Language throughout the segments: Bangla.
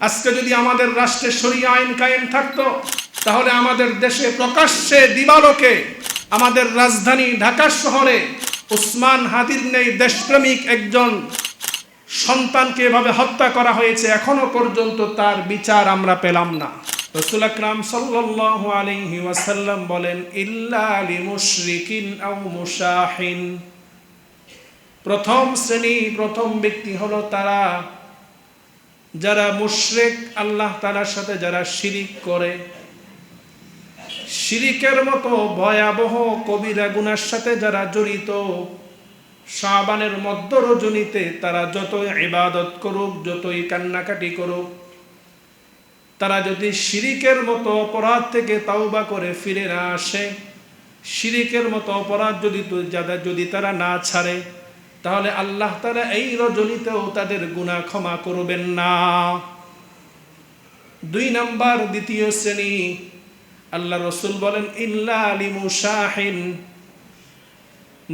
আজকে যদি আমাদের রাষ্ট্রে শরিয়া আইন কায়েম থাকতো, তাহলে আমাদের দেশে প্রকাশ্যে দিবালোকে আমাদের রাজধানী ঢাকা শহরে উসমান হাদির নেই দেশপ্রেমিক একজন সন্তানকে এভাবে হত্যা করা হয়েছে, এখনো পর্যন্ত তার বিচার আমরা পেলাম না। রাসূল আকরাম সাল্লাল্লাহু আলাইহি ওয়াসাল্লাম বলেন, ইল্লা লিমুশরিকিন আও মুশাহিন, প্রথম শ্রেণী প্রথম ব্যক্তি হলো তারা যারা মুশরিক, আল্লাহ তাআলার সাথে যারা শিরিক করে, শিরিকের মতো ভয়াবহ কবিরা গুনার সাথে যারা জড়িত, শাবানের মধ্য রজনীতে তারা যতই ইবাদত করুক, যতই কান্নাকাটি করুক, তারা যদি শিরিকের মতো অপরাধ থেকে তাওবা করে ফিরে না আসে, শিরিকের মতো অপরাধ যদি তারা না ছাড়ে, তাহলে আল্লাহ তাআলা এই রজনীতেও তাদের গুনাহ ক্ষমা করবেন না। 2 নাম্বার দ্বিতীয় শ্রেণী, আল্লাহ রসুল বলেন ইল্লা লিমুশাহিন,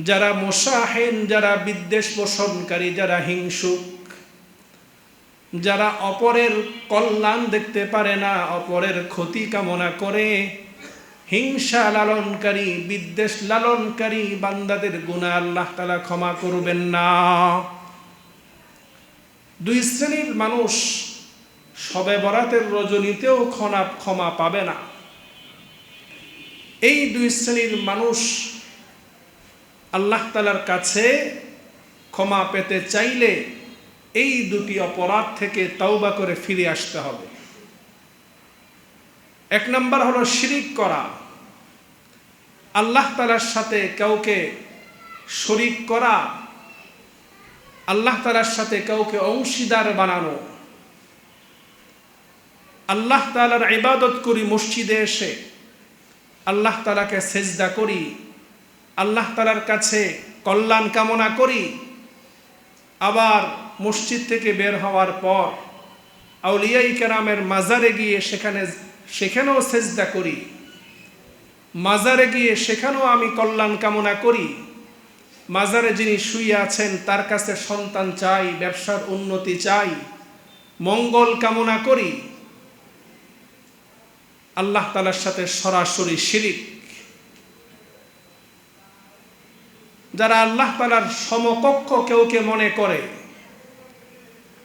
যারা মুশাহিন, যারা বিদ্বেষ পোষণকারী, যারা হিংসুক, যারা অপরের কল্যাণ দেখতে পারে না, অপরের ক্ষতি কামনা করে, হিংসা লালনকারী, বিদ্বেষ লালনকারী বান্দাদের গুনাহ আল্লাহ তাআলা ক্ষমা করবেন না। 2 শ্রেণীর মানুষ শবে বরাতের রজনীতেও ক্ষমা পাবে না। এই 2 শ্রেণীর মানুষ আল্লাহ তাআলার কাছে ক্ষমা পেতে চাইলে এই 2টি অপরাধ থেকে তাওবা করে ফিরে আসতে হবে। 1 নাম্বার হলো শিরিক করা, আল্লাহ তাআলার সাথে কাউকে শরীক করা, আল্লাহ তাআলার সাথে কাউকে অংশীদার বানানো। আল্লাহ তাআলার ইবাদত করি মসজিদে এসে, আল্লাহ তাআলাকে সেজদা করি, আল্লাহ তাআলার কাছে কল্যাণ কামনা করি, আবার মসজিদ থেকে বের হওয়ার পর আউলিয়ায়ে কেরামের মাজারে গিয়ে সেখানেও সেজদা করি, মাজারে গিয়ে সেখানেও আমি কল্যাণ কামনা করি, মাজারে যিনি শুয়ে আছেন তার কাছে সন্তান চাই, ব্যবসার উন্নতি চাই, মঙ্গল কামনা করি। আল্লাহ তাআলার সাথে সরাসরি শিরিক। যারা আল্লাহ তাআলার সমকক্ষ কেউকে মনে করে,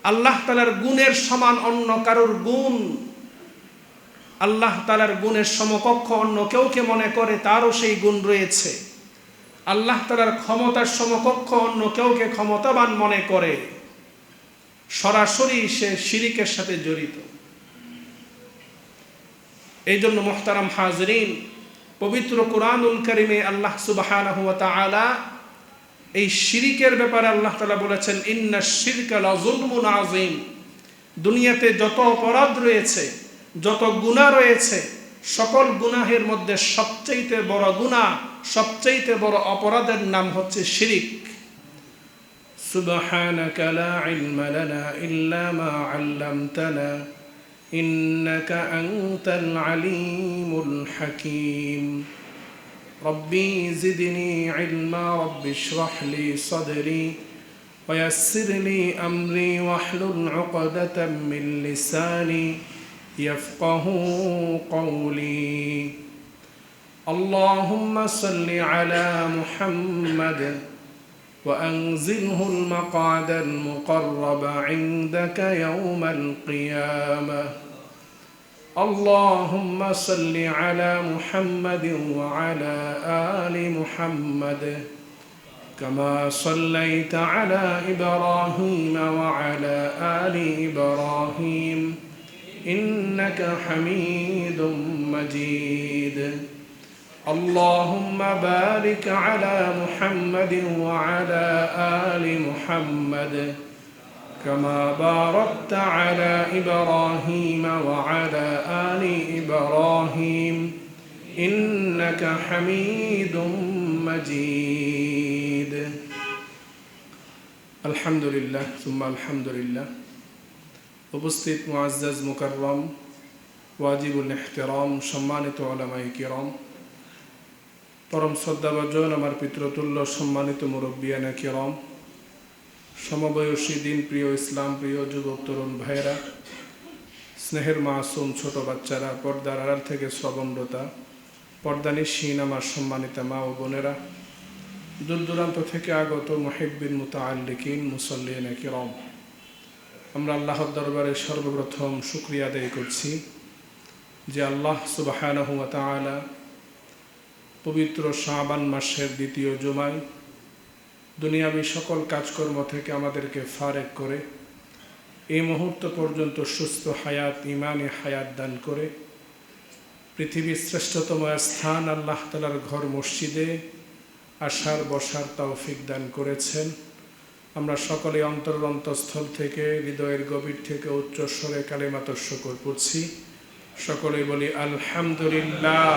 আল্লাহ তাআলার গুণের সমান অন্য কারোর গুণ, আল্লাহ তাআলার গুণের সমকক্ষ অন্য কেউকে মনে করে তারও সেই গুণ রয়েছে, আল্লাহ তাআলার ক্ষমতার সমকক্ষ অন্য কেউকে ক্ষমতাবান মনে করে, সরাসরি সে শিরিকের সাথে জড়িত। এই জন্য মুহতারাম হাজরিন, পবিত্র কুরআনুল কারীমে আল্লাহ সুবহানাহু ওয়া তাআলা এই শিরিকের ব্যাপারে আল্লাহ তাআলা বলেছেন, ইন্নাশ শিরকা লাযুলমুন আযীম, দুনিয়াতে যত অপরাধ রয়েছে, যত গুনাহ রয়েছে, সকল গুনাহের মধ্যে সবচেয়ে বড় গুনাহ, সবচেয়ে বড় অপরাধের নাম হচ্ছে শিরিক। সুবহানাকা লা ইলমা লানা ইল্লা মা আল্লামতানা ইন্নাকা আনতাল আলিমুল হাকীম। রব্বি জিদনি ইলমা রব্বি ইশরাহ লি সাদরি ওয়া ইয়াসসির লি আমরি ওয়াহলুল উকদাতাম মিন লিসানি ইয়াফকাহু কওলি। আল্লাহুম্মা সাল্লি আলা মুহাম্মাদ ওয়া আনজিলহুল মাকাদাল মুকাররাবা ইনদাকা ইয়াওমাল কিয়ামাহ। اللهم صل على محمد وعلى آل محمد كما صليت على إبراهيم وعلى آل إبراهيم إنك حميد مجيد. اللهم بارك على محمد وعلى آل محمد كما باركت على إبراهيم وعلى آل إبراهيم إنك حميد مجيد. الحمد لله ثم الحمد لله. উপস্থিত মুআজ্জাজ মুকাররম ওয়াজিবুল ইহতিরাম সম্মানিত উলামায়ে কিরাম, পরম শ্রদ্ধাভাজন আমার পিতৃতুল্য সম্মানিত মুরব্বিয়ানে কিরাম, সমবয়সী দিন প্রিয় ইসলাম প্রিয় যুবক তরুণ ভাইরা, স্নেহের মাসুম ছোট বাচ্চারা, পর্দার আড়াল থেকে শ্রবণরতা, পর্দানিশীন আমার সম্মানিত মা ও বোনেরা, দূর দূরান্ত থেকে আগত মুহিব্বিন মুতাআল্লিকিন মুসাল্লিন কিরাম, আমরা আল্লাহর দরবারে সর্বপ্রথম শুকরিয়া আদায় করছি যে আল্লাহ সুবহানাহু ওয়া তাআলা পবিত্র শাবান মাসের দ্বিতীয় জুমায় দুনিয়াবী সকল কাজকর্ম থেকে আমাদেরকে ফারেক করে এই মুহূর্ত পর্যন্ত সুস্থ হায়াত, ইমানি হায়াত দান করে পৃথিবীর শ্রেষ্ঠতম স্থান আল্লাহ তাআলার ঘর মসজিদে আসার বসার তৌফিক দান করেছেন। আমরা সকলে অন্তরস্থল থেকে, হৃদয়ের গভীর থেকে উচ্চ স্বরে কালিমাতুশ শুকর পড়ছি। সকলে বলি আলহামদুলিল্লাহ।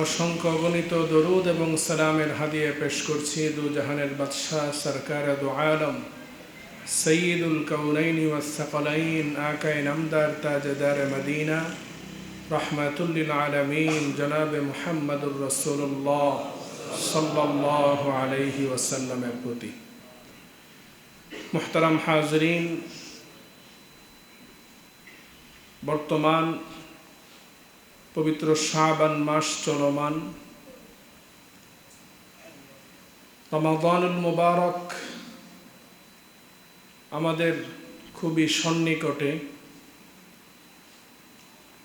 অসংখ্য গণিত দরুদ এবং সালামের হাদিয়া পেশ করছি দু জাহানের বাদশাহ সরকার দু আলম সৈয়দুল কাউনাইন ওয়াস সাকালাইন আকায়ে নামদার তাজদার মদিনা রহমাতুল লিল আলামিন জনাব মুহাম্মদুর রাসূলুল্লাহ সাল্লাল্লাহু আলাইহি ওয়াসাল্লামের প্রতি। মুহতারাম হাজরিন, বর্তমান পবিত্র শাবান মাস চলমান, রমাদানুল মুবারক আমাদের খুবই সন্নিকটে।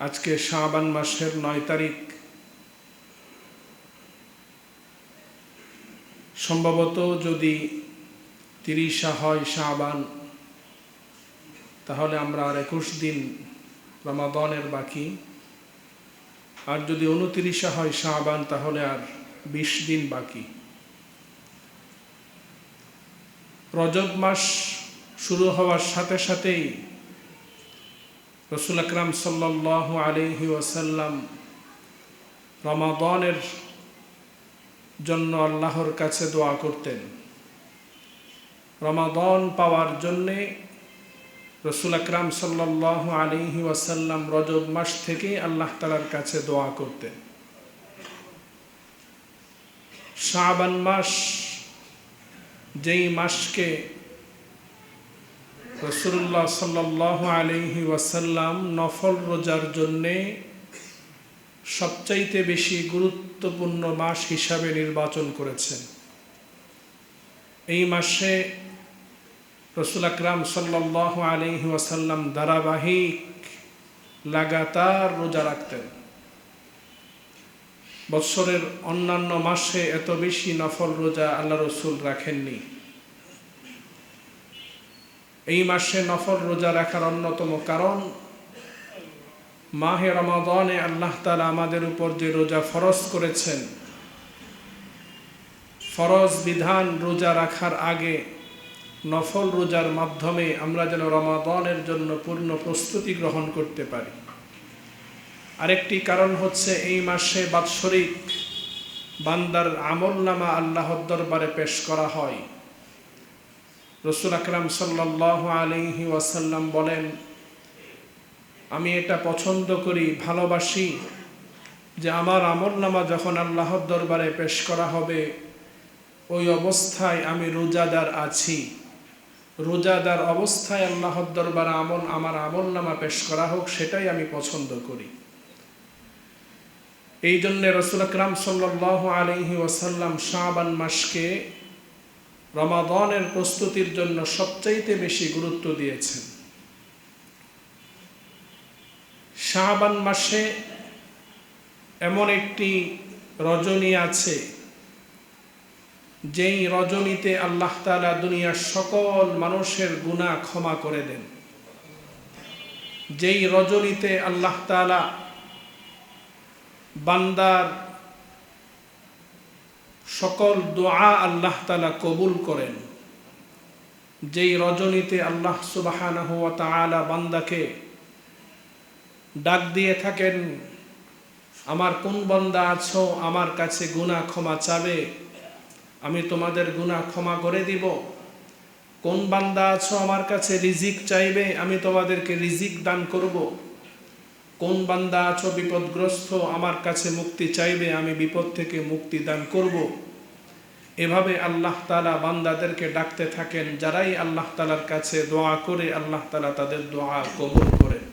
আজকে শাবান মাসের 9 তারিখ, সম্ভবত যদি 30 হয় শাবান, তাহলে আমরা আর 21 দিন রমাদানের বাকি। আর যদি 29 হয় শাবান, তাহলে আর 20 দিন বাকি। রজব মাস শুরু হওয়ার সাথে সাথেই রাসূল আকরাম সাল্লাল্লাহু আলাইহি ওয়াসাল্লাম রমাদানের জন্য আল্লাহর কাছে দোয়া করতেন। রমাদান পাওয়ার জন্যে রাসূল আকরাম সাল্লাল্লাহু আলাইহি ওয়াসাল্লাম রজব মাস থেকে আল্লাহ তাআলার কাছে দোয়া করতেন। শাবান মাস, যেই মাসকে রাসূলুল্লাহ সাল্লাল্লাহু আলাইহি ওয়াসাল্লাম নফল রোজার জন্যে সবচাইতে বেশি গুরুত্বপূর্ণ মাস হিসাবে নির্বাচন করেছেন। এই মাসে রাসূল আকরাম সাল্লাল্লাহু আলাইহি ওয়াসাল্লাম ধারাবাহিক লাগাতার রোজা রাখতেন। বৎসরের অন্যান্য মাসে এত বেশি নফল রোজা আল্লাহ রসুল রাখেননি। এই মাসে নফল রোজা রাখার অন্যতম কারণ, মাহে রমাদানে আল্লাহ তাআলা আমাদের উপর যে রোজা ফরজ করেছেন, ফরজ বিধান রোজা রাখার আগে নফল রোজার মাধ্যমে আমরা যেন রমাদানের জন্য পূর্ণ প্রস্তুতি গ্রহণ করতে পারি। আরেকটি কারণ হচ্ছে, এই মাসে বাৎসরিক বান্দার আমলনামা আল্লাহর দরবারে পেশ করা হয়। রাসূল আকরাম সাল্লাল্লাহু আলাইহি ওয়াসাল্লাম বলেন, আমি এটা পছন্দ করি, ভালোবাসি যে আমার আমলনামা যখন আল্লাহর দরবারে পেশ করা হবে, ওই অবস্থায় আমি রোজাদার আছি। রোজাদার অবস্থায় আল্লাহর দরবারে আমার আমলনামা পেশ করা হোক, সেটাই আমি পছন্দ করি। এই জন্য রাসূল আকরাম সাল্লাল্লাহু আলাইহি ওয়াসাল্লাম শাবান মাসকে রমাদানের প্রস্তুতির জন্য সবচাইতে বেশি গুরুত্ব দিয়েছেন। শাবান মাসে এমন একটি রজনী আছে, যেই রজনীতে আল্লাহ তাআলা দুনিয়ার সকল মানুষের গুনাহ ক্ষমা করে দেন। যেই রজনীতে আল্লাহ তাআলা বান্দার সকল দোয়া আল্লাহ তাআলা কবুল করেন। যেই রজনীতে আল্লাহ সুবহানাহু ওয়া তাআলা বান্দাকে ডাক দিয়ে থাকেন, আমার কোন বান্দা আছো আমার কাছে গুনাহ ক্ষমা চাবে, আমি তোমাদের গুনাহ ক্ষমা করে দিব। কোন বান্দা আছো আমার কাছে রিজিক চাইবে, আমি তোমাদেরকে রিজিক দান করব। কোন বান্দা আছো বিপদগ্রস্ত, আমার কাছে মুক্তি চাইবে, আমি বিপদ থেকে মুক্তি দান করব। এভাবে আল্লাহ তাআলা বান্দাদেরকে ডাকতে থাকেন, যারাই আল্লাহ তাআলার কাছে দোয়া করে আল্লাহ তাআলা তাদের দোয়া কবুল করেন।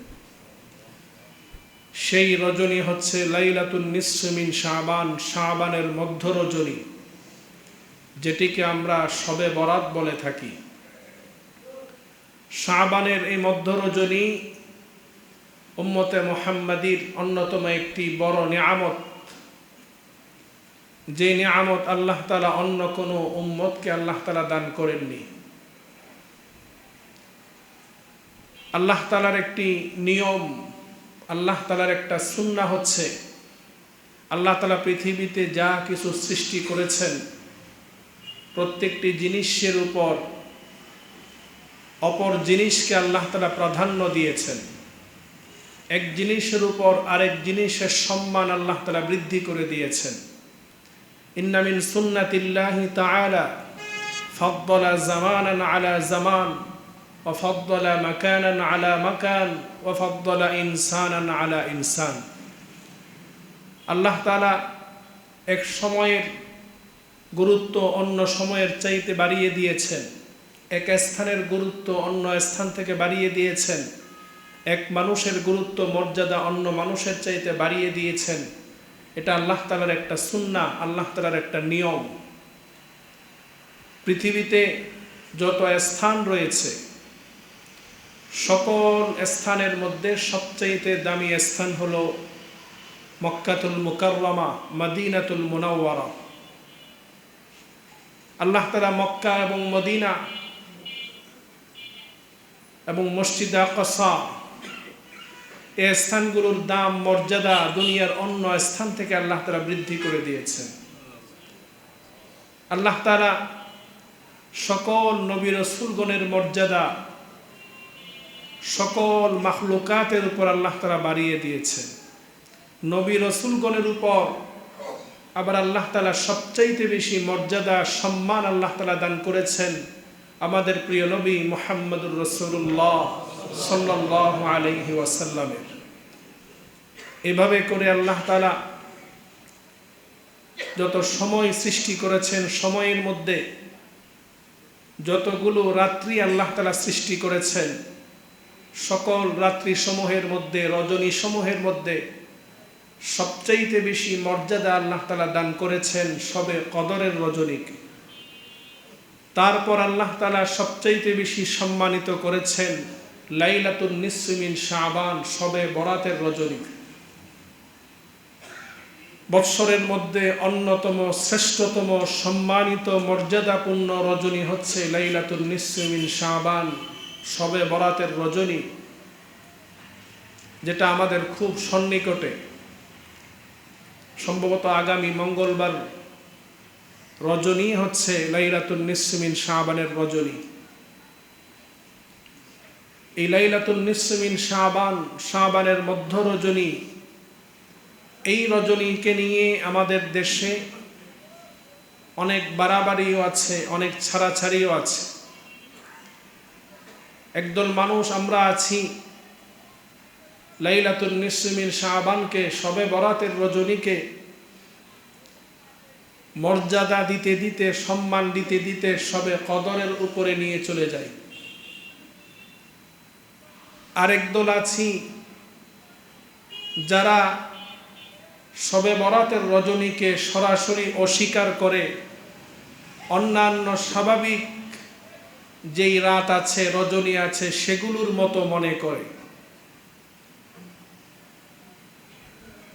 সেই রজনী হচ্ছে লাইলাতুন নিসফি মিন শাবান, শাবানের মধ্য রজনী, যেটিকে আমরা শবে বরাত বলে থাকি। শাবানের এই মধ্য রজনী উম্মতে মুহাম্মাদীর অন্যতম একটি বড় নিয়ামত, যে নিয়ামত আল্লাহ তাআলা অন্য কোনো উম্মতকে আল্লাহ তাআলা দান করেননি। আল্লাহ তাআলার একটি নিয়ম, আল্লাহ তাআলার একটা সুন্নাহ হচ্ছে, আল্লাহ তাআলা পৃথিবীতে যা কিছু সৃষ্টি করেছেন প্রত্যেকটি জিনিসের উপর অপর জিনিসকে আল্লাহ তাআলা প্রাধান্য দিয়েছেন। এক জিনিসের উপর আরেক জিনিসের সম্মান আল্লাহ তাআলা বৃদ্ধি করে দিয়েছেন। ইন্না মিন সুন্নাতিল্লাহি তাআলা ফাদ্দালা জামানান আলা জামান ওয়া ফাদ্দালা মাকানান আলা মাকান ওয়া ফাদ্দালা ইনসানান আলা ইনসান। আল্লাহ তাআলা এক সময়ের গুরুত্ব অন্য সময়ের চাইতে বাড়িয়ে দিয়েছেন, এক স্থানের গুরুত্ব অন্য স্থান থেকে বাড়িয়ে দিয়েছেন, এক মানুষের গুরুত্ব মর্যাদা অন্য মানুষের চাইতে বাড়িয়ে দিয়েছেন। এটা আল্লাহ তাআলার একটা সুন্নাহ, আল্লাহ তাআলার একটা নিয়ম। পৃথিবীতে যত স্থান রয়েছে সকল স্থানের মধ্যে সবচাইতে দামি স্থান হলো মক্কাতুল মুকাররমা, মদিনাতুল মুনাওয়ারা। আল্লাহ তাআলা মক্কা এবং মদিনা এবং মসজিদে আকসা এই স্থানগুলোর দাম মর্যাদা দুনিয়ার অন্য স্থান থেকে আল্লাহ তাআলা বৃদ্ধি করে দিয়েছেন। আল্লাহ তাআলা সকল নবী রাসূলগণের মর্যাদা সকল মাখলুকাতের উপর আল্লাহ তাআলা বাড়িয়ে দিয়েছেন। নবী রাসূলগণের উপর আবার আল্লাহ তাআলা সবচাইতে বেশি মর্যাদা সম্মান আল্লাহ তাআলা দান করেছেন আমাদের প্রিয় নবী মুহাম্মদুর রাসূলুল্লাহ সাল্লাল্লাহু আলাইহি ওয়াসাল্লামের। এভাবে করে আল্লাহ তাআলা যত সময় সৃষ্টি করেছেন, সময়ের মধ্যে যতগুলো রাত্রি আল্লাহ তাআলা সৃষ্টি করেছেন, সকল রাত্রি সমূহের মধ্যে রজনী সমূহের মধ্যে সবচাইতে বেশি মর্যাদা আল্লাহ তাআলা দান করেছেন শবে কদরের রজনীকে। তারপর আল্লাহ তাআলা সবচাইতে বেশি সম্মানিত করেছেন লাইলাতুন নিসফি মিন শাবান, শবে বরাতের রজনী। বৎসরের মধ্যে অন্যতম শ্রেষ্ঠতম সম্মানিত মর্যাদাপূর্ণ রজনী হচ্ছে লাইলাতুন নিসফি মিন শাবান, শবে বরাতের রজনী, যেটা আমাদের খুব সন্নিকটে। সম্ভবত আগামী মঙ্গলবার রজনী হচ্ছে লাইলাতুন নিসফি মিন শাবানের রজনী। এই লাইলাতুন নিসফি মিন শাবান, শাবানের মধ্য রজনী, এই রজনীকে নিয়ে আমাদের দেশে অনেক বাড়াবাড়িও আছে, অনেক ছাড়াছাড়িও আছে। একদল মানুষ আমরা আছি লাইলাতুন নিসফি মিন শাবানকে, শবে বরাতের রজনীকে মর্যাদা দিতে দিতে, সম্মান দিতে দিতে শবে কদরের উপরে নিয়ে চলে যায়। আরেক দল আছি যারা শবে বরাতের রজনীকে সরাসরি অস্বীকার করে, অন্যান্য স্বাভাবিক যেই রাত আছে, রজনী আছে, সেগুলোর মতো মনে করে।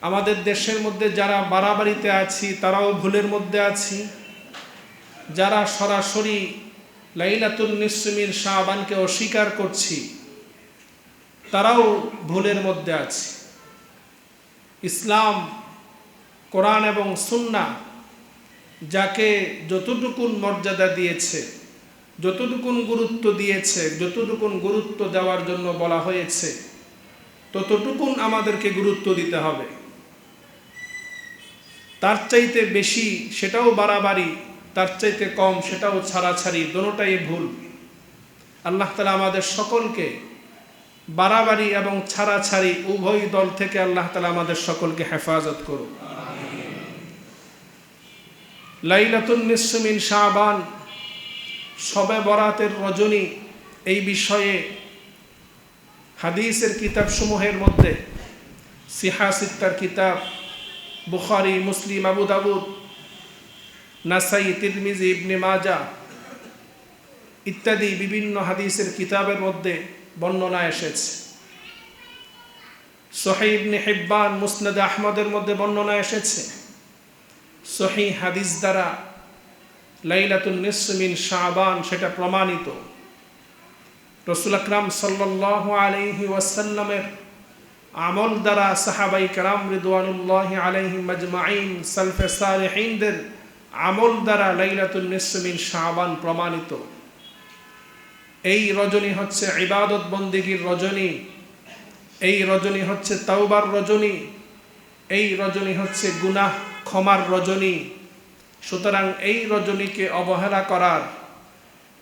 আমাদের দেশের মধ্যে যারা বাড়াবাড়িতে আছি তারাও ভুলের মধ্যে আছি, যারা সরাসরি লাইলাতুন নিসফি মিন শাবানকে অস্বীকার করছি তারাও ভুলের মধ্যে আছে। ইসলাম, কোরআন এবং সুন্নাহ যাকে যতটুকুন মর্যাদা দিয়েছে, যতটুকুন গুরুত্ব দিয়েছে, যতটুকুন গুরুত্ব দেওয়ার জন্য বলা হয়েছে ততটুকুন আমাদেরকে গুরুত্ব দিতে হবে। তার চাইতে বেশি সেটাও বাড়াবাড়ি, তার চাইতে কম সেটাও ছাড়াছাড়ি, দোনোটাই ভুল। আল্লাহ তাআলা আমাদের সকলকে বাড়াবাড়ি এবং ছাড়াছাড়ি উভয় দল থেকে আল্লাহ তাআলা আমাদের সকলকে হেফাজত করুন। লাইলাতুন নিসফি মিন শাবান, শবে বরাতের রজনী, এই বিষয়ে হাদিসের কিতাব সমূহের মধ্যে সিহা সিত্তার কিতাব, বুখারী, মুসলিম, আবু দাউদ, নাসাই, তিরমিজি, ইবনে মাজাহ ইত্যাদি বিভিন্ন হাদিসের কিতাবের মধ্যে বর্ণনা এসেছে। সহিহ ইবনে হিব্বান, মুসনাদ আহমদের মধ্যে বর্ণনা এসেছে। সহিহ হাদিস দ্বারা লাইলাতুন নিসফি মিন শাবান সেটা প্রমাণিত। রাসূল আকরাম সাল্লাল্লাহু আলাইহি ওয়াসাল্লামের আমল দ্বারা সাহাবায়ে কেরাম রিদওয়ানুল্লাহি আলাইহিম আজমাইন, সালফে সালেহিনদের আমল দ্বারা লাইলাতুন নিসফি মিন শাবান প্রমাণিত। এই রজনী হচ্ছে ইবাদত বন্দেগীর রজনী, এই রজনী হচ্ছে তাওবার রজনী, এই রজনী হচ্ছে গুনাহ ক্ষমার রজনী। সুতরাং এই রজনীকে অবহেলা করার,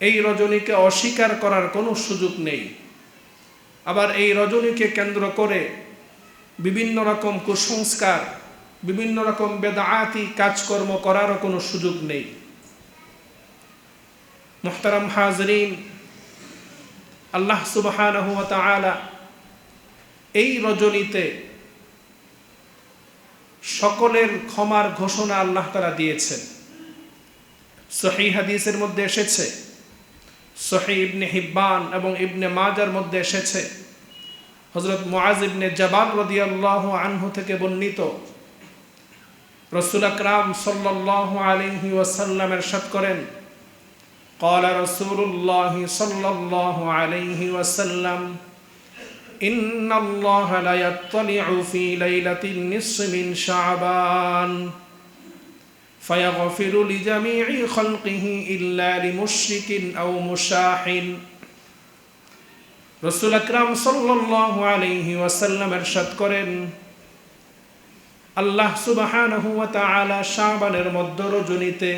এই রজনীকে অস্বীকার করার কোনো সুযোগ নেই। আবার এই রজনীকে কেন্দ্র করে বিভিন্ন রকম কুসংস্কার, বিভিন্ন রকম বেদাআতি কাজকর্ম করারও কোনো সুযোগ নেই। মুহতারাম হাজরিন, আল্লাহ সুবহানাহু ওয়া তাআলা এই রজনীতে সকলের ক্ষমার ঘোষণা আল্লাহ তাআলা দিয়েছেন। সহিহ হাদিসের মধ্যে এসেছে, সহিহ ইবনে হিব্বান এবং ইবনে মাজার মধ্যে এসেছে, হযরত মুআজ ইবনে জাবাল রাদিয়াল্লাহু আনহু থেকে বর্ণিত, রাসূল আকরাম সাল্লাল্লাহু আলাইহি ওয়াসাল্লাম ইরশাদ করেন, قال رسول الله صلى الله عليه وسلم إن الله لا يطلع في ليلة النصف من شعبان فيغفر لجميع خلقه إلا لمشرك أو مشاحن। রাসূল আকরাম সাল্লাল্লাহু আলাইহি ওয়াসাল্লাম ইরশাদ করেন, আল্লাহ সুবহানাহু ওয়া তাআলা শাবানের মধ্য রজনীতে,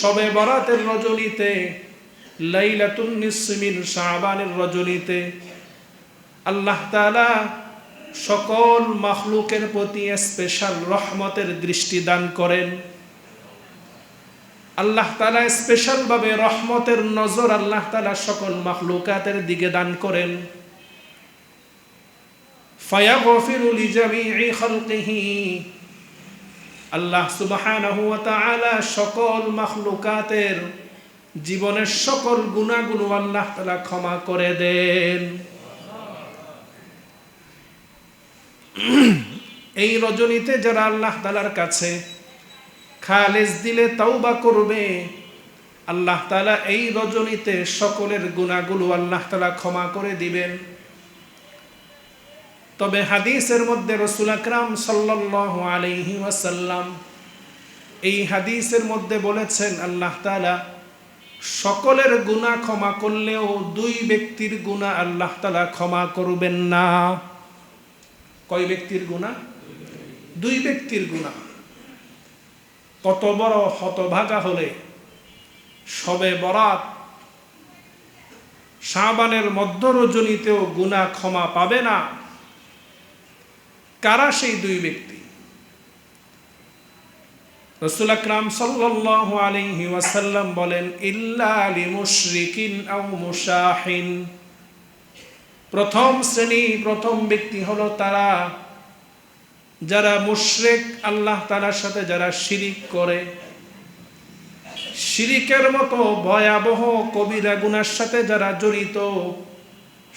শবে বরাতের রজনীতে, লাইলাতুন নিসফি মিন শাবানের রজনীতে আল্লাহ তাআলা সকল মাখলুকের প্রতি স্পেশাল রহমতের দৃষ্টি দান করেন। আল্লাহ তাআলা স্পেশাল ভাবে রহমতের নজর আল্লাহ তাআলা সকল মাখলুকাতের দিকে দান করেন। ফায়াগফিরু লিজামিই খালকিহি, আল্লাহ সুবহানাহু ওয়া তাআলা সকল মাখলুকাতের জীবনের সকল গুনাহগুলো আল্লাহ তাআলা ক্ষমা করে দেন। এই রজনীতে যারা আল্লাহ তাআলার কাছে খালেস দিলে তাওবা করবে, আল্লাহ তাআলা এই রজনীতে সকলের গুনাহগুলো আল্লাহ তাআলা ক্ষমা করে দিবেন। তবে হাদিসের মধ্যে রাসূল আকরাম সাল্লাল্লাহু আলাইহি ওয়াসাল্লাম এই হাদিসের মধ্যে বলেছেন, আল্লাহ তাআলা সকলের গুনাহ ক্ষমা করলেও দুই ব্যক্তির গুনাহ আল্লাহ তাআলা ক্ষমা করবেন না। কয় ব্যক্তির গুনাহ? দুই ব্যক্তির গুনাহ। কত বড় হতভাগা হলে শবে বরাত শাবানের মধ্য রজনীতেও গুনাহ ক্ষমা পাবে না। কারা সেই দুই ব্যক্তি? রাসূল আকরাম সাল্লাল্লাহু আলাইহি ওয়াসাল্লাম বলেন, ইল্লা লিমুশরিকিন আও মুশাহিন। প্রথম শ্রেণী, প্রথম ব্যক্তি হলো তারা যারা মুশরিক, আল্লাহ তাআলার সাথে যারা শিরিক করে, শিরিকের মতো ভয়াবহ কবিরা গুনার সাথে যারা জড়িত,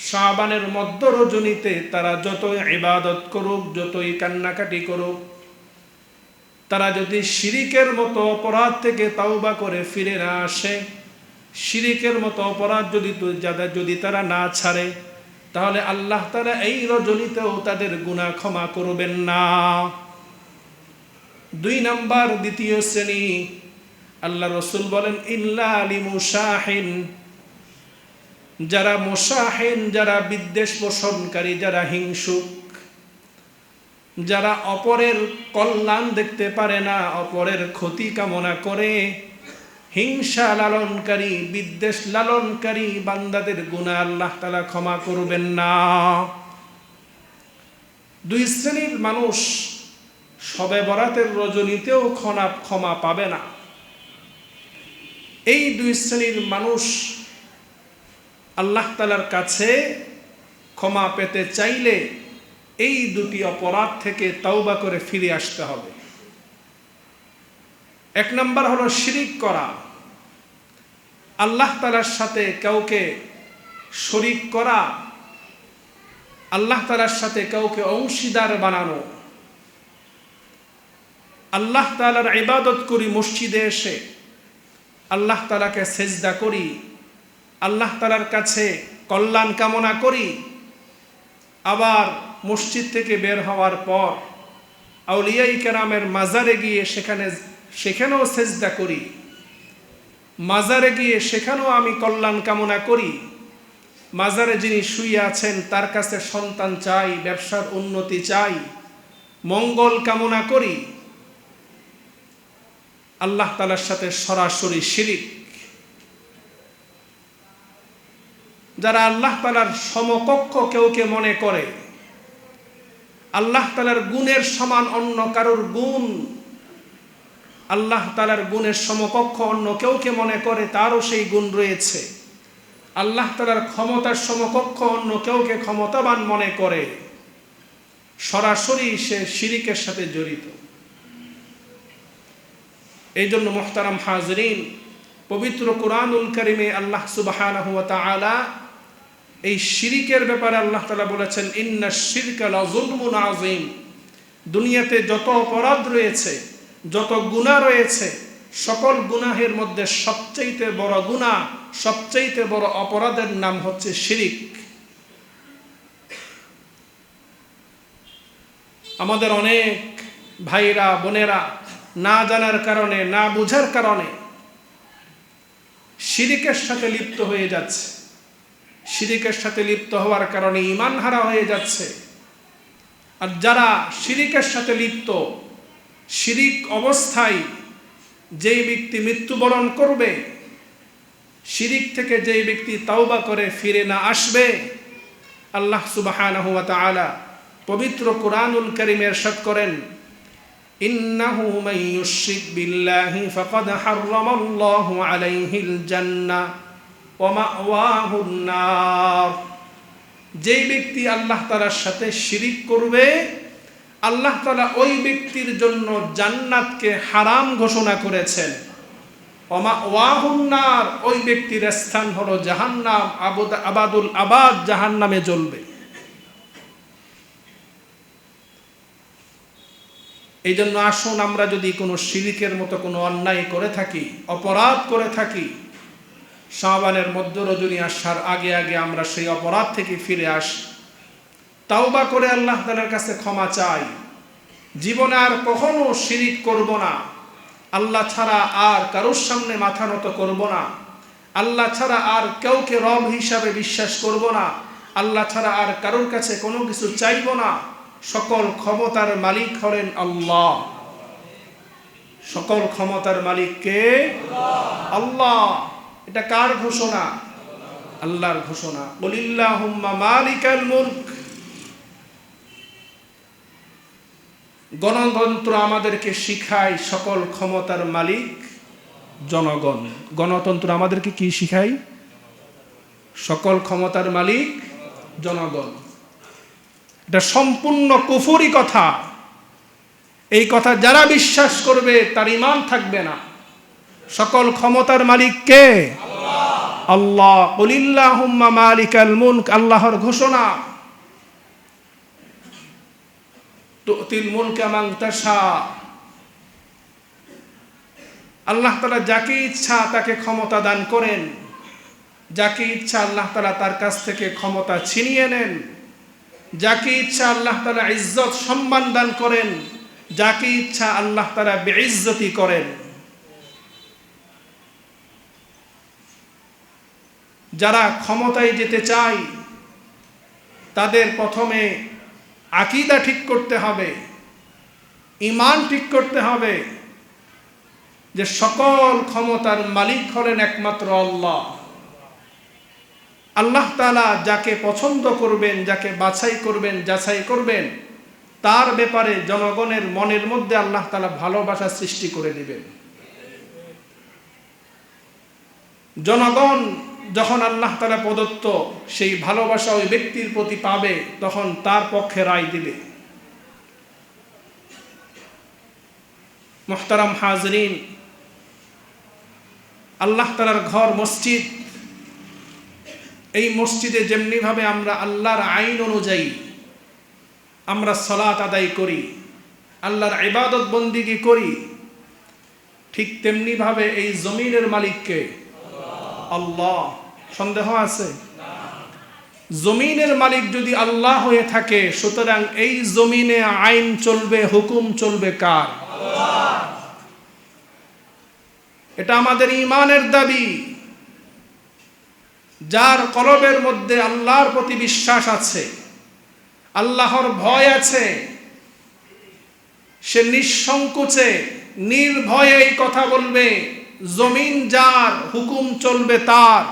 শাবানের মধ্য রজনীতে তারা যতই ইবাদত করুক, যতই কান্নাকাটি করুক, তারা যদি শিরিকের মতো অপরাধ থেকে তাওবা করে ফিরে না আসে, শিরিকের মতো অপরাধ যদি তারা না ছাড়ে, তাহলে আল্লাহ তাআলা এই রজনীতেও তাদের গুনাহ ক্ষমা করবেন না। দুই নাম্বার, দ্বিতীয় শ্রেণী, আল্লাহ রাসূল বলেন ইল্লা লিমুশাহিন। যারা মুশাহিন, যারা বিদ্বেষ পোষণকারী, যারা হিংসুক, যারা অপরের কল্যাণ দেখতে পারে না, অপরের ক্ষতি কামনা করে, হিংসা লালনকারী, বিদ্বেষ লালনকারী বান্দাদের গুনাহ আল্লাহ তাআলা ক্ষমা করবেন না। দুই শ্রেণীর মানুষ শবে বরাতের রজনীতেও ক্ষমা পাবে না। এই দুই শ্রেণীর মানুষ আল্লাহ তাআলার কাছে ক্ষমা পেতে চাইলে এই দুটি অপরাধ থেকে তাওবা করে ফিরে আসতে হবে। এক নম্বর হলো শিরিক করা, আল্লাহ তাআলার সাথে কাউকে শরীক করা, আল্লাহ তাআলার সাথে কাউকে অংশীদার বানানো। আল্লাহ তাআলার ইবাদত করি মসজিদে এসে, আল্লাহ তাআলাকে সেজদা করি, আল্লাহ তাআলার কাছে কল্যাণ কামনা করি, আবার মসজিদ থেকে বের হওয়ার পর আউলিয়ায়ে কেরামের মাজারে গিয়ে সেখানেও সেজদা করি, মাজারে গিয়ে সেখানেও আমি কল্যাণ কামনা করি, মাজারে যিনি শুয়ে আছেন তার কাছে সন্তান চাই, ব্যবসার উন্নতি চাই, মঙ্গল কামনা করি। আল্লাহ তাআলার সাথে সরাসরি শিরিক। যারা আল্লাহ তাআলার সমকক্ষ কেউকে মনে করে, আল্লাহ তাআলার গুণের সমান অন্য কারোর গুণ, আল্লাহ তাআলার গুণের সমকক্ষ অন্য কেউকে মনে করে তারও সেই গুণ রয়েছে, আল্লাহ তাআলার ক্ষমতার সমকক্ষ অন্য কেউকে ক্ষমতাবান মনে করে, সরাসরি সে শিরিকের সাথে জড়িত। এই জন্য মুহতারাম হাজরিন, পবিত্র কুরআনুল কারীমে আল্লাহ সুবহানাহু ওয়া তাআলা এই শিরিকের ব্যাপারে আল্লাহ তাআলা বলেছেন, ইন্নাশ শিরকা লাযুলমুন আযীম। দুনিয়াতে যত অপরাধ রয়েছে, যত গুনাহ রয়েছে, সকল গুনাহের মধ্যে সবচেয়ে বড় গুনাহ, সবচেয়ে বড় অপরাধের নাম হচ্ছে শিরিক। আমাদের অনেক ভাইরা বোনেরা না জানার কারণে, না বুঝার কারণে শিরিকের সাথে লিপ্ত হয়ে যাচ্ছে। শিরিকের সাথে লিপ্ত হওয়ার কারণে ঈমান হারা হয়ে যাচ্ছে। আর যারা শিরিকের সাথে লিপ্ত, শিরিক অবস্থায় যেই ব্যক্তি মৃত্যুবরণ করবে, শিরিক থেকে যেই ব্যক্তি তাওবা করে ফিরে না আসবে, আল্লাহ সুবহানাহু ওয়া তাআলা পবিত্র কুরআনুল কারীমে ইরশাদ করেন, ইন্নাহু মান ইউশরিক বিল্লাহি ফাকাদ হাররামাল্লাহু আলাইহিল জান্নাহ ওয়া মাওয়াহুন নার। যেই ব্যক্তি আল্লাহ তাআলার সাথে শিরিক করবে, আল্লাহ তাআলা ওই ব্যক্তির জন্য জান্নাতকে হারাম ঘোষণা করেছেন। ওয়া মাওয়াহুন নার, ওই ব্যক্তির স্থান হলো জাহান্নাম, আবাদুল আবাদ জাহান্নামে জ্বলবে। এই জন্য আসুন, আমরা যদি কোনো শিরিকের মতো কোনো অন্যায় করে থাকি, অপরাধ করে থাকি, শাবানের মধ্য রজনী আসার আগে আগে আমরা সেই অপরাধ থেকে ফিরে আসি, তাওবা করে আল্লাহ তাআলার কাছে ক্ষমা চাই, জীবনে আর কখনো শিরিক করব না, আল্লাহ ছাড়া আর কারোর সামনে মাথা নত করব না, আল্লাহ ছাড়া আর কাউকে রব হিসাবে বিশ্বাস করব না, আল্লাহ ছাড়া আর কারোর কাছে কোনো কিছু চাইব না। সকল ক্ষমতার মালিক হলেন আল্লাহ। সকল ক্ষমতার মালিক কে? আল্লাহ। এটা কার ঘোষণা? আল্লাহর ঘোষণা। কুলিল্লাহুম্মা মালিকাল মুলক। গণতন্ত্র আমাদেরকে শিখায় সকল ক্ষমতার মালিক জনগণ। গণতন্ত্র আমাদেরকে কি শিখায়? সকল ক্ষমতার মালিক জনগণ। এটা সম্পূর্ণ কুফরি কথা। এই কথা যারা বিশ্বাস করবে তার ঈমান থাকবে না। সকল ক্ষমতার মালিক কে? আল্লাহ। কুলিল্লাহুম্মা মালিকাল মুলক, আল্লাহর ঘোষণা। তুতিল মুলকা মান তাশা, আল্লাহ তাআলা যাকে ইচ্ছা তাকে ক্ষমতা দান করেন, যাকে ইচ্ছা আল্লাহ তাআলা তার কাছ থেকে ক্ষমতা ছিনিয়ে নেন, যাকে ইচ্ছা আল্লাহ তাআলা ইজ্জত সম্মান দান করেন, যাকে ইচ্ছা আল্লাহ তাআলা বেইজ্জতি করেন। যারা ক্ষমতায় যেতে চায় তাদের প্রথমে আকীদা ঠিক করতে হবে, ঈমান ঠিক করতে হবে যে সকল ক্ষমতার মালিক হলেন একমাত্র আল্লাহ। আল্লাহ তাআলা যাকে পছন্দ করবেন, যাকে বাছাই করবেন, যাচাই করবেন, তার ব্যাপারে জনগণের মনের মধ্যে আল্লাহ তাআলা ভালোবাসা সৃষ্টি করে দিবেন। জনগণ যখন আল্লাহ তাআলা প্রদত্ত সেই ভালোবাসা ওই ব্যক্তির প্রতি পাবে, তখন তার পক্ষে রায় দিবে। মুহতারাম হাজরিন, আল্লাহ তাআলার ঘর মসজিদ, এই মসজিদে যেমনিভাবে আমরা আল্লাহর আইন অনুযায়ী আমরা সালাত আদায় করি, আল্লাহর ইবাদত বন্দিগি করি, ঠিক তেমনিভাবে এই জমিনের মালিককে আল্লাহ। সন্দেহ আছে? জমিনের মালিক যদি আল্লাহ হয়ে থাকে, সুতরাং এই জমিনে আইন চলবে, হুকুম চলবে কার? এটা আমাদের ঈমানের দাবি। যার কলবের মধ্যে আল্লাহর প্রতি বিশ্বাস আছে, আল্লাহর ভয় আছে, সে নিঃসংকোচে নির্ভয়ে এই কথা বলবে, জমিন যার, হুকুম চলবে তার।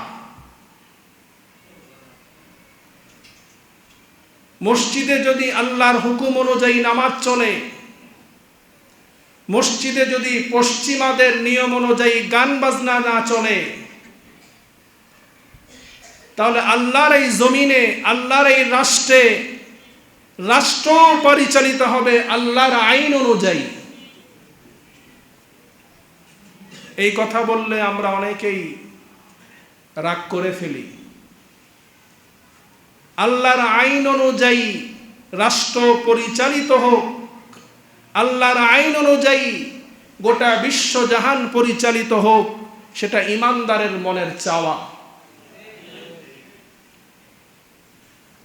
মসজিদে যদি আল্লাহর হুকুম অনুযায়ী নামাজ চলে, মসজিদে যদি পশ্চিমাদের নিয়ম অনুযায়ী গান বাজনা না চলে, তাহলে আল্লাহর এই জমিনে, আল্লাহর এই রাষ্ট্রে, রাষ্ট্র পরিচালিত হবে আল্লাহর আইন অনুযায়ী। এই কথা বললে আমরা অনেকেই রাগ করে ফেলি। আল্লাহর আইন অনুযায়ী রাষ্ট্র পরিচালিত হোক, আল্লাহর আইন অনুযায়ী গোটা বিশ্বজাহান পরিচালিত হোক, সেটা ঈমানদারের মনের চাওয়া।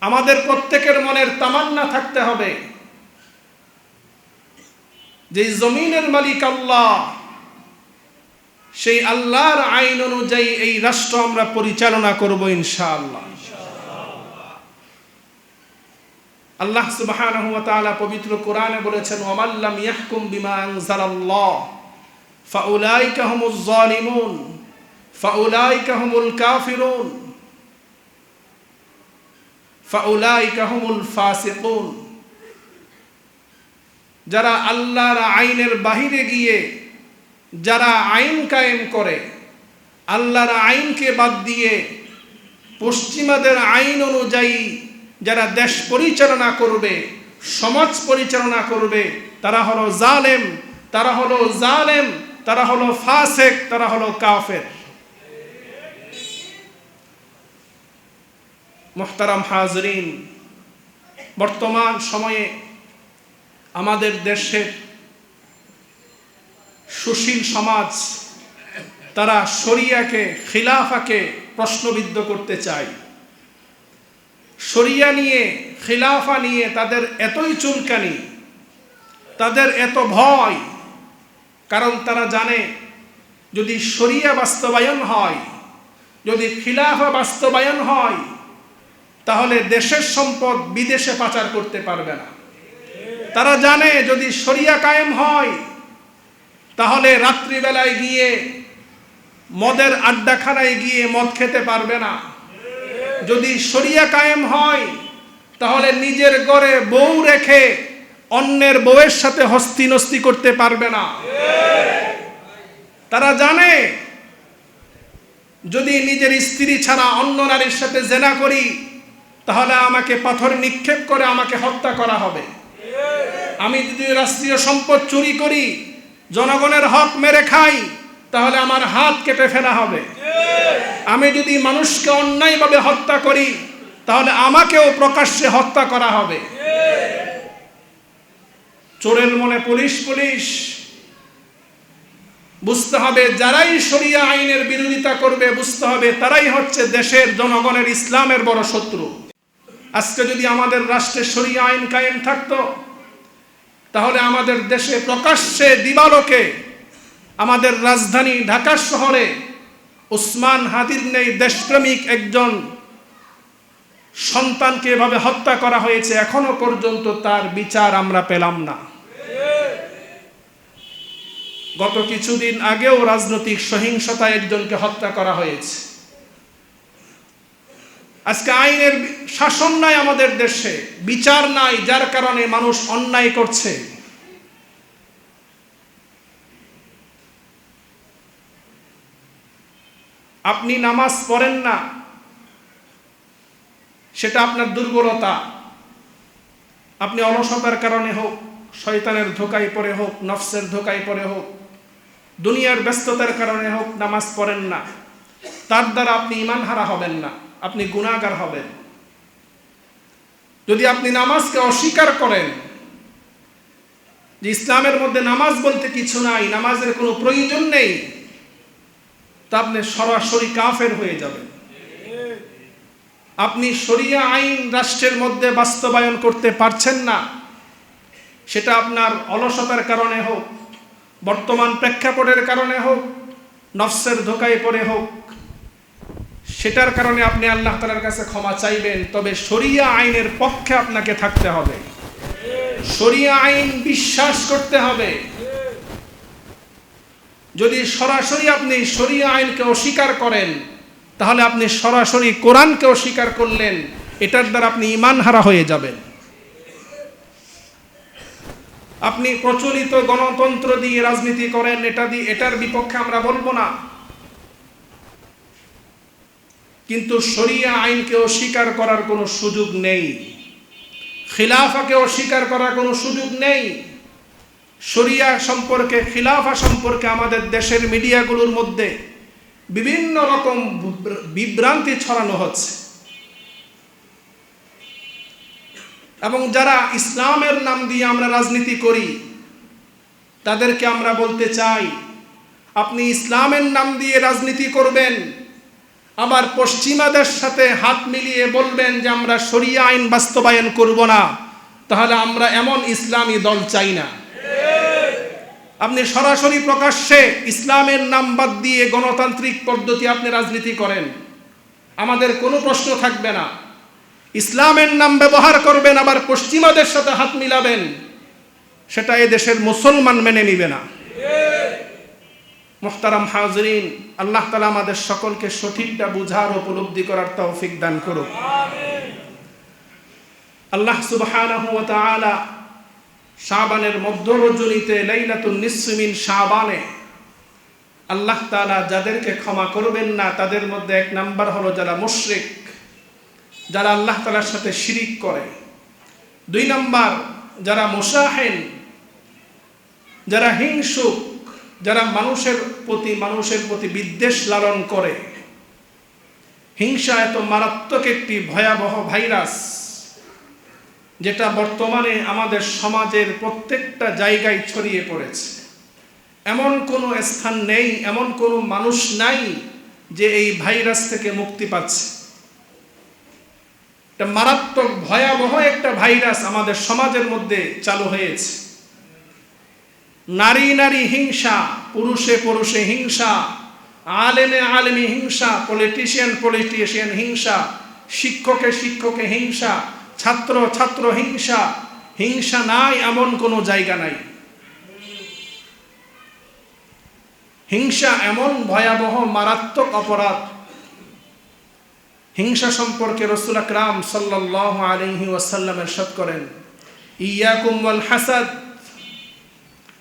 আমাদের প্রত্যেকের মনের তামান্না থাকতে হবে যে জমিনের মালিক আল্লাহ, সেই আল্লাহর আইন অনুযায়ী এই রাষ্ট্র আমরা পরিচালনা করব ইনশাআল্লাহ। আল্লাহ সুবহানাহু ওয়া তাআলা পবিত্র কোরআনে বলেছেন, ওয়া লাম ইয়াহকুম বিমা আনজালাল্লাহ ফাউলাইকা হুমুজ জালিমুন ফাউলাইকা হুমুল কাফিরুন ফাউলাইকা হুমুল ফাসিকুন। যারা আল্লাহর আইনের বাহিরে গিয়ে যারা আইন কায়েম করে, আল্লাহর আইনকে বাদ দিয়ে পশ্চিমাদের আইন অনুযায়ী যারা দেশ পরিচালনা করবে, সমাজ পরিচালনা করবে, তারা হলো জালেম, তারা হলো জালেম, তারা হলো ফাসিক, তারা হলো কাফের। মুহতারাম হাজরিন, বর্তমান সময়ে আমাদের দেশের সুশীল সমাজ তারা শরিয়াকে, খিলাফাকে প্রশ্নবিদ্ধ করতে চায়। শরিয়া নিয়ে, খিলাফা নিয়ে তাদের এতই চুলকানি, তাদের এত ভয়, কারণ তারা জানে যদি শরিয়া বাস্তবায়ন হয়, যদি খিলাফা বাস্তবায়ন হয়, তাহলে দেশের সম্পদ বিদেশে পাচার করতে পারবে না। তারা জানে যদি শরিয়া কায়েম হয়, তাহলে রাত্রিবেলায় গিয়ে মদের আড্ডাখানায় গিয়ে মদ খেতে পারবে না। যদি শরিয়া কায়েম হয়, তাহলে নিজের ঘরে বউ রেখে অন্যের বউয়ের সাথে হস্তি নস্তি করতে পারবে না। তারা জানে যদি নিজের স্ত্রী ছাড়া অন্য নারীর সাথে জেনা করি, তাহলে আমাকে পাথর নিক্ষেপ করে আমাকে হত্যা করা হবে। আমি যদি রাষ্ট্রীয় সম্পদ চুরি করি, জনগণের হক মেরে খাই, তাহলে আমার হাত কেটে ফেলা হবে। আমি যদি মানুষকে অন্যায়ভাবে হত্যা করি, তাহলে আমাকেও প্রকাশ্যে হত্যা করা হবে। চোরের মনে পুলিশ পুলিশ। বুঝতে হবে যারাই শরিয়া আইনের বিরোধিতা করবে, বুঝতে হবে তারাই হচ্ছে দেশের জনগণের, ইসলামের বড় শত্রু। আজকে যদি আমাদের রাষ্ট্রে শরিয়া আইন কায়েম থাকতো, তাহলে আমাদের দেশে প্রকাশ্যে দিবালোকে, আমাদের রাজধানী ঢাকা শহরে উসমান হাদির নেই দেশপ্রেমিক একজন সন্তানকে এভাবে হত্যা করা হয়েছে, এখনো পর্যন্ত তার বিচার আমরা পেলাম না। গত কিছুদিন আগেও রাজনৈতিক সহিংসতায় একজনকে হত্যা করা হয়েছে। আজকে আইনের শাসন নাই আমাদের দেশে, বিচার নাই, যার কারণে মানুষ অন্যায় করছে। আপনি নামাজ পড়েন না, সেটা আপনার দুর্বলতা। আপনি অলসতার কারণে হোক, শয়তানের ধোঁকায় পড়ে হোক, নফসের ধোঁকায় পড়ে হোক, দুনিয়ার ব্যস্ততার কারণে হোক, নামাজ পড়েন না, তার দ্বারা আপনি ঈমান হারা হবেন না, আপনি গুনাহগার হবেন। যদি আপনি নামাজকে অস্বীকার করেন যে ইসলামের মধ্যে নামাজ বলতে কিছু নাই, নামাজের কোনো প্রয়োজন নেই, তা আপনি সরাসরি কাফের হয়ে যাবেন। আপনি শরিয়া আইন রাষ্ট্রের মধ্যে বাস্তবায়ন করতে পারছেন না, সেটা আপনার অলসতার কারণে হোক, বর্তমান প্রেক্ষাপটের কারণে হোক, নফসের ধোঁকায় পড়ে হোক, সেটার কারণে আপনি আল্লাহ তাআলার কাছে ক্ষমা চাইবেন। তবে শরিয়া আইনের পক্ষে আপনাকে থাকতে হবে, শরিয়া আইন বিশ্বাস করতে হবে। যদি সরাসরি আপনি শরিয়া আইনকে অস্বীকার করেন, তাহলে আপনি সরাসরি কোরআনকে অস্বীকার করলেন, এটার দ্বারা আপনি ঈমান হারা হয়ে যাবেন। আপনি প্রচলিত গণতন্ত্র দিয়ে রাজনীতি করেন, এটার বিপক্ষে আমরা বলবো না, কিন্তু শরিয়া আইনকে অস্বীকার করার কোনো সুযোগ নেই, খিলাফাকে অস্বীকার করার কোনো সুযোগ নেই। শরিয়া সম্পর্কে, খিলাফা সম্পর্কে আমাদের দেশের মিডিয়াগুলোর মধ্যে বিভিন্ন রকম বিভ্রান্তি ছড়ানো হচ্ছে, এবং যারা ইসলামের নাম দিয়ে আমরা রাজনীতি করি তাদেরকে আমরা বলতে চাই, আপনি ইসলামের নাম দিয়ে রাজনীতি করবেন, আবার পশ্চিমাদের সাথে হাত মিলিয়ে বলবেন যে আমরা শরিয়া আইন বাস্তবায়ন করব না, তাহলে আমরা এমন ইসলামী দল চাই না। আপনি সরাসরি প্রকাশ্যে ইসলামের নাম বাদ দিয়ে গণতান্ত্রিক পদ্ধতি আপনি রাজনীতি করেন, আমাদের কোনো প্রশ্ন থাকবে না। ইসলামের নাম ব্যবহার করবেন, আবার পশ্চিমাদের সাথে হাত মিলাবেন, সেটা এ দেশের মুসলমান মেনে নিবে না। মুহতারাম হাজরিন, আল্লাহ তাআলা আমাদের সকলকে সঠিকটা বুঝার ও উপলব্ধি করার তৌফিক দান করুক। আল্লাহ সুবহানাহু ওয়া তাআলা শাবানের মধ্য রজনীতে লাইলাতুন নিসফি মিন শাবানে আল্লাহ তাআলা যাদেরকে ক্ষমা করবেন না, তাদের মধ্যে এক নাম্বার হলো যারা মুশরিক, যারা আল্লাহ তাআলার সাথে শিরিক করে। 2 নাম্বার যারা মুশাহিন, যারা হিংসুক, যারা মানুষের প্রতি বিদ্বেষ লালন করে। হিংসা এত মারাত্মক একটি ভয়াবহ ভাইরাস, যেটা বর্তমানে আমাদের সমাজের প্রত্যেকটা জায়গায় ছড়িয়ে পড়েছে। এমন কোনো স্থান নেই, এমন কোনো মানুষ নাই যে এই ভাইরাস থেকে মুক্তি পাচ্ছে। এটা মারাত্মক ভয়াবহ একটা ভাইরাস আমাদের সমাজের মধ্যে চালু হয়েছে। নারী নারী হিংসা, পুরুষে পুরুষে হিংসা, আলেমে আলেমে হিংসা, পলিটিশিয়ান হিংসা, শিক্ষকে শিক্ষকে হিংসা, ছাত্র ছাত্র হিংসা। হিংসা নাই এমন কোনো জায়গা নাই। হিংসা এমন ভয়াবহ মারাত্মক অপরাধ। হিংসা সম্পর্কে রাসূল আকরাম সাল্লাল্লাহু আলাইহি ওয়াসাল্লাম ইরশাদ করেন, ইয়াকুম ওয়াল হাসাদ,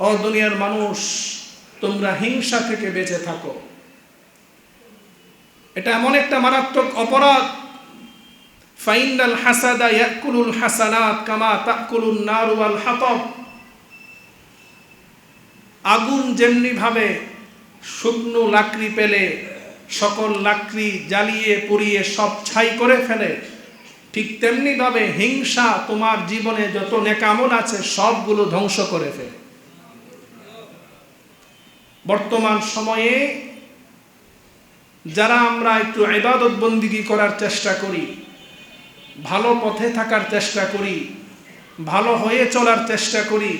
ও দুনিয়ার মানুষ, তোমরা হিংসা থেকে বেঁচে থাকো। এটা এমন একটা মারাত্মক অপরাধ। ফাইনাল হাসাদা ইয়াকুলুল হাসানাত কামা তাকুলুন নারু ওয়াল হাতাব। আগুন যেমনি ভাবে শুকনো লাকড়ি পেলে সকল লাকড়ি জ্বালিয়ে পুড়িয়ে সব ছাই করে ফেলে, ঠিক তেমনি ভাবে হিংসা তোমার জীবনে যত নেক আমল আছে সবগুলো ধ্বংস করে ফেলে। বর্তমান সময়ে যারা আমরা একটু ইবাদত বন্দিগি করার চেষ্টা করি, ভালো পথে থাকার চেষ্টা করি, ভালো হয়ে চলার চেষ্টা করি,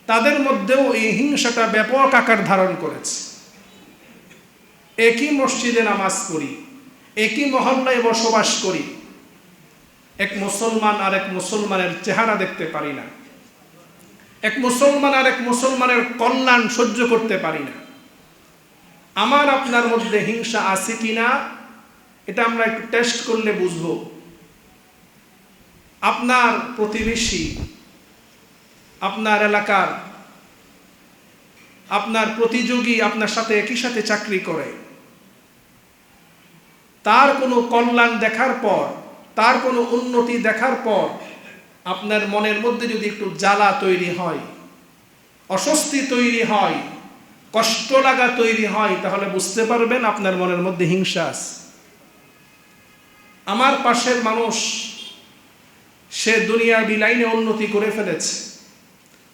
তাদের মধ্যেও এই হিংসাটা ব্যাপক আকার ধারণ করেছে। একই মসজিদে নামাজ পড়ি, একই মহল্লায় বসবাস করি, এক মুসলমান আর এক মুসলমানের চেহারা দেখতে পারি না, এক মুসলমান আর এক মুসলমানের কল্যাণ সহ্য করতে পারি না। আমার আপনার মধ্যে হিংসা আছে কিনা এটা আমরা একটু টেস্ট করলে বুঝবো। আপনার প্রতিবেশী, আপনার এলাকার, আপনার প্রতিযোগী আপনার সাথে একই সাথে চাকরি করে, তার কোনো কল্যাণ দেখার পর, তার কোনো উন্নতি দেখার পর আপনার মনের মধ্যে যদি একটু জ্বালা তৈরি হয়, অস্বস্তি তৈরি হয়, কষ্ট লাগা তৈরি হয়, তাহলে বুঝতে পারবেন আপনার মনের মধ্যে হিংসা আছে। আমার পাশের মানুষ, সে দুনিয়াবি লাইনে উন্নতি করে ফেলেছে,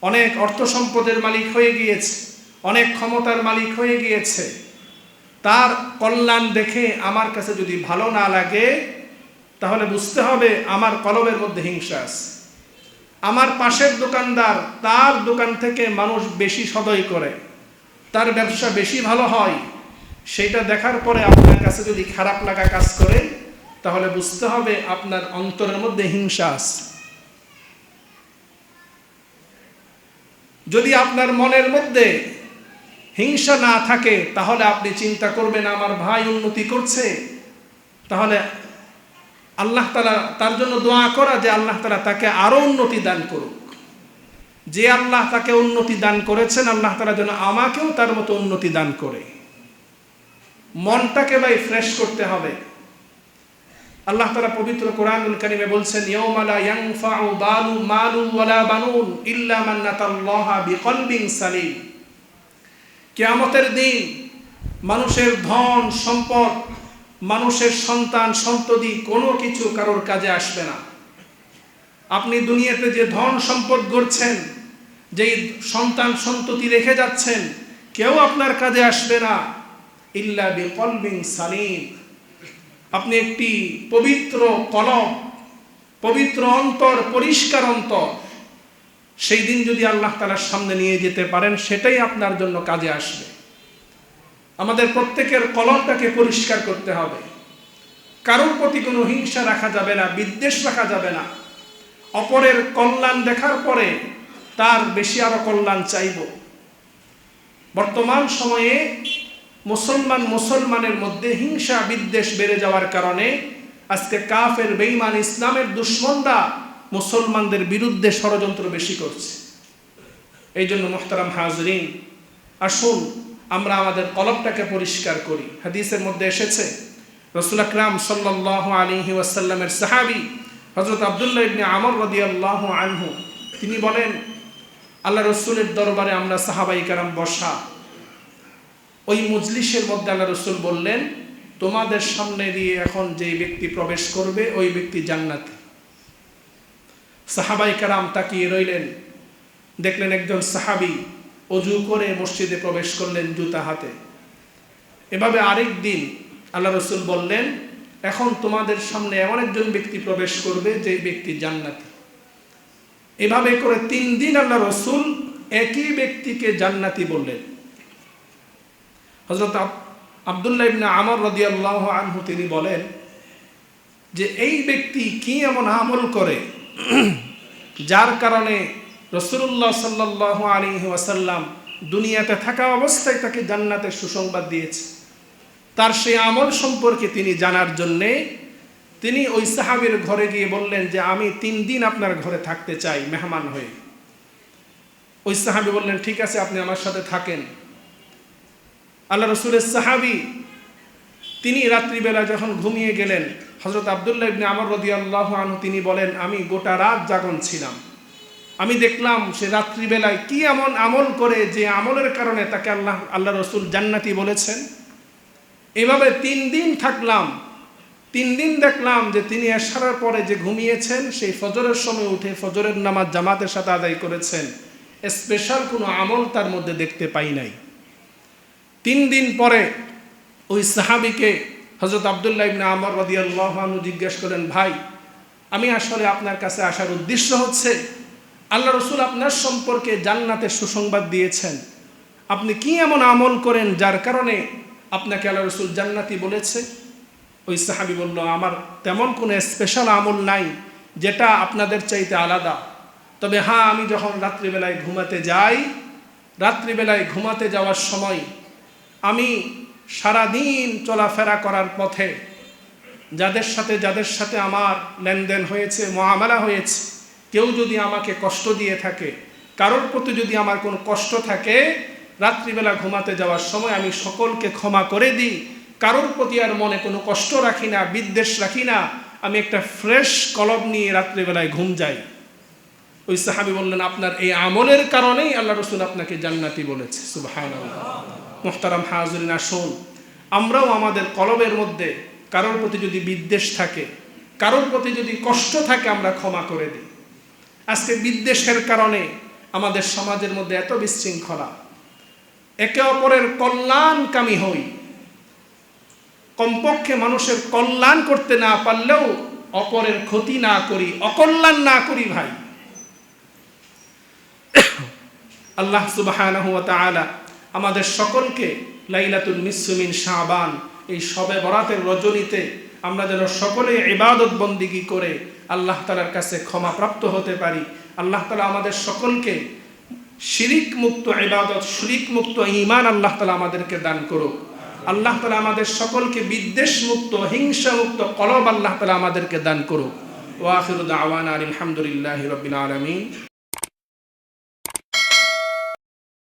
অনেক অর্থ সম্পদের মালিক হয়ে গিয়েছে, অনেক ক্ষমতার মালিক হয়ে গিয়েছে, তার কল্যাণ দেখে আমার কাছে যদি ভালো না লাগে, তাহলে বুঝতে হবে আমার কলবের মধ্যে হিংসা আছে। আমার পাশের দোকানদার, তার দোকান থেকে মানুষ বেশি সদয় করে, তার ব্যবসা বেশি ভালো হয়, সেইটা দেখার পরে আপনার কাছে যদি খারাপ লাগা কাজ করে, তাহলে বুঝতে হবে আপনার অন্তরের মধ্যে হিংসা আছে। যদি আপনার মনের মধ্যে হিংসা না থাকে, তাহলে আপনি চিন্তা করবেন আমার ভাই উন্নতি করছে, তাহলে আল্লাহ তাআলা তার জন্য দোয়া করা যে আল্লাহ তাআলা তাকে আরো উন্নতি দান করুক। যে আল্লাহ তাকে উন্নতি দান করেছেন, আল্লাহ তাআলা যেন আমাকেও তার মতো উন্নতি দান করে। মনটাকে ভাই ফ্রেশ করতে হবে। আল্লাহ তাআলা পবিত্র কোরআনুল কারীমে বলছেন, ইয়াউমা লা ইয়ানফাউ মালু ওয়ালা বানুন ইল্লা মান আতাল্লাহা বিকলবিন সালিম। কিয়ামতের দিন মানুষের ধন সম্পদ, মানুষের সন্তান সন্ততি কোনো কিছু কারোর কাজে আসবে না। আপনি দুনিয়াতে যে ধন সম্পদ গড়ছেন, যেই সন্তান সন্ততি রেখে যাচ্ছেন, কেউ আপনার কাজে আসবে না ইল্লা বিকলবিন সালিম। আপনি একটি পবিত্র কলব, পবিত্র অন্তর, পরিষ্কার অন্তর, সেই দিন যদি আল্লাহ তাআলার সামনে নিয়ে যেতে পারেন, সেটাই আপনার জন্য কাজে আসবে। আমাদের প্রত্যেকের কলবটাকে পরিষ্কার করতে হবে। কারোর প্রতি কোনো হিংসা রাখা যাবে না, বিদ্বেষ রাখা যাবে না। অপরের কল্যাণ দেখার পরে তার বেশি আরো কল্যাণ চাইব। বর্তমান সময়ে মুসলমানের মধ্যে হিংসা বিদ্বেষ বেড়ে যাওয়ার কারণে আজকে কাফের, বেঈমান, ইসলামের দুশমনরা মুসলমানদের বিরুদ্ধে ষড়যন্ত্র বেশি করছে। এই জন্য মুহতারাম হাজরিন, আসুন আমরা আমাদের কলবটাকে পরিষ্কার করি। হাদিসের মধ্যে এসেছে, রাসূল আকরাম সাল্লাল্লাহু আলাইহি ওয়াসাল্লামের সাহাবী হযরত আব্দুল্লাহ ইবনে আমর রাদিয়াল্লাহু আনহু, তিনি বলেন, আল্লাহ রাসূলের দরবারে আমরা সাহাবায়ে কেরাম বসা। ওই মজলিসের মধ্যে আল্লাহ রাসূল বললেন, তোমাদের সামনে দিয়ে এখন যে ব্যক্তি প্রবেশ করবে, ওই ব্যক্তি জান্নাতি। সাহাবায়ে কেরাম তাকিয়ে রইলেন। দেখলেন একজন সাহাবী অজু করে মসজিদে প্রবেশ করলেন জুতা হাতে। এভাবে আরেক দিন আল্লাহ রাসূল বললেন, এখন তোমাদের সামনে এমন একজন ব্যক্তি প্রবেশ করবে যে ব্যক্তি জান্নাতি। এভাবে করে 3 দিন আল্লাহ রাসূল একই ব্যক্তিকে জান্নাতি বললেন। হযরত আব্দুল্লাহ ইবনে আমর রাদিয়াল্লাহু আনহু তিনি বলেন যে এই ব্যক্তি কি এমন আমল করে যার কারণে রাসূলুল্লাহ সাল্লাল্লাহু আলাইহি ওয়াসাল্লাম দুনিয়াতে থাকা অবস্থায় তাকে জান্নাতের সুসংবাদ দিয়েছে। তার সেই আমল সম্পর্কে তিনি জানার জন্যে তিনি ওই সাহাবীর ঘরে গিয়ে বললেন যে আমি 3 দিন আপনার ঘরে থাকতে চাই মেহমান হয়ে। ওই সাহাবী বললেন, ঠিক আছে, আপনি আমার সাথে থাকেন। আল্লাহ রাসূলের সাহাবী তিনি রাত্রিবেলা যখন ঘুমিয়ে গেলেন, হযরত আব্দুল্লাহ ইবনে আমর রাদিয়াল্লাহু আনহু তিনি বলেন, আমি গোটা রাত জাগন ছিলাম। আমি দেখলাম সে রাত্রিবেলায় কি এমন আমল করে যে আমলের কারণে তাকে আল্লাহ রাসূল জান্নাতি বলেছেন। এভাবে 3 দিন থাকলাম। 3 দিন দেখলাম যে তিনি এশারের পরে যে ঘুমিয়েছেন, সেই ফজরের সময় উঠে ফজরের নামাজ জামাতের সাথে আদায় করেছেন। স্পেশাল কোনো আমল তার মধ্যে দেখতে পাই নাই। 3 দিন পরে ওই সাহাবীকে হযরত আব্দুল্লাহ ইবনে আমর রাদিয়াল্লাহু আনহু জিজ্ঞেস করেন, ভাই, আমি আসলে আপনার কাছে আসার উদ্দেশ্য হচ্ছে আল্লাহ রাসূল আপনার সম্পর্কে জান্নাতের সুসংবাদ দিয়েছেন। আপনি কি এমন আমল করেন যার কারণে আপনাকে আল্লাহ রাসূল জান্নাতি বলেছে? ওই সাহাবী বলল, আমার তেমন কোনো স্পেশাল আমল নাই যেটা আপনাদের চাইতে আলাদা। তবে হ্যাঁ, আমি যখন রাত্রিবেলায় ঘুমাতে যাই, রাত্রিবেলায় ঘুমাতে যাওয়ার সময় আমি সারাদিন চলাফেরা করার পথে যাদের সাথে আমার লেনদেন হয়েছে, মুআমালা হয়েছে, কেউ যদি আমাকে কষ্ট দিয়ে থাকে, কারোর প্রতি যদি আমার কোনো কষ্ট থাকে, রাত্রিবেলা ঘুমাতে যাওয়ার সময় আমি সকলকে ক্ষমা করে দিই, কারোর প্রতি আর মনে কোনো কষ্ট রাখি না, বিদ্বেষ রাখি না, আমি একটা ফ্রেশ কলব নিয়ে রাত্রিবেলায় ঘুম যাই। ওই সাহাবী বললেন, আপনার এই আমলের কারণেই আল্লাহ রাসূল আপনাকে জান্নাতি বলেছে। সুবহানাল্লাহ। মুহতারাম হাজিরিন, আসুন আমরাও আমাদের কলবের মধ্যে কারোর প্রতি যদি বিদ্বেষ থাকে, কারোর প্রতি যদি কষ্ট থাকে, আমরা ক্ষমা করে দিই। আজকে বিদ্বেষের কারণে আমাদের সমাজের মধ্যে এত বিশৃঙ্খলা, একে অপরের কল্যাণকামী হই, কমপক্ষে মানুষের কল্যাণ করতে না পারলেও অপরের ক্ষতি না করি, অকল্যাণ না করি ভাই। আল্লাহ সুবহানাহু ওয়া তাআলা আমাদের সকলকে লাইলাতুল নিসফি মিন শাবান, এই শবে বরাতের রজনীতে আমরা যেন সকলে ইবাদত বন্দিগি করে আল্লাহ তাআলার কাছে ক্ষমাপ্রাপ্ত হতে পারি। আল্লাহ তাআলা আমাদের সকলকে শিরিক মুক্ত ইবাদত, শিরিক মুক্ত ঈমান আল্লাহ তাআলা আমাদেরকে দান করুক। আল্লাহ তাআলা আমাদের সকলকে বিদ্বেষ মুক্ত, হিংসা মুক্ত কলব আল্লাহ তাআলা আমাদেরকে দান করুক। ওয়া আখিরু দাওয়ানা আলহামদুলিল্লাহি রাব্বিল আলামিন।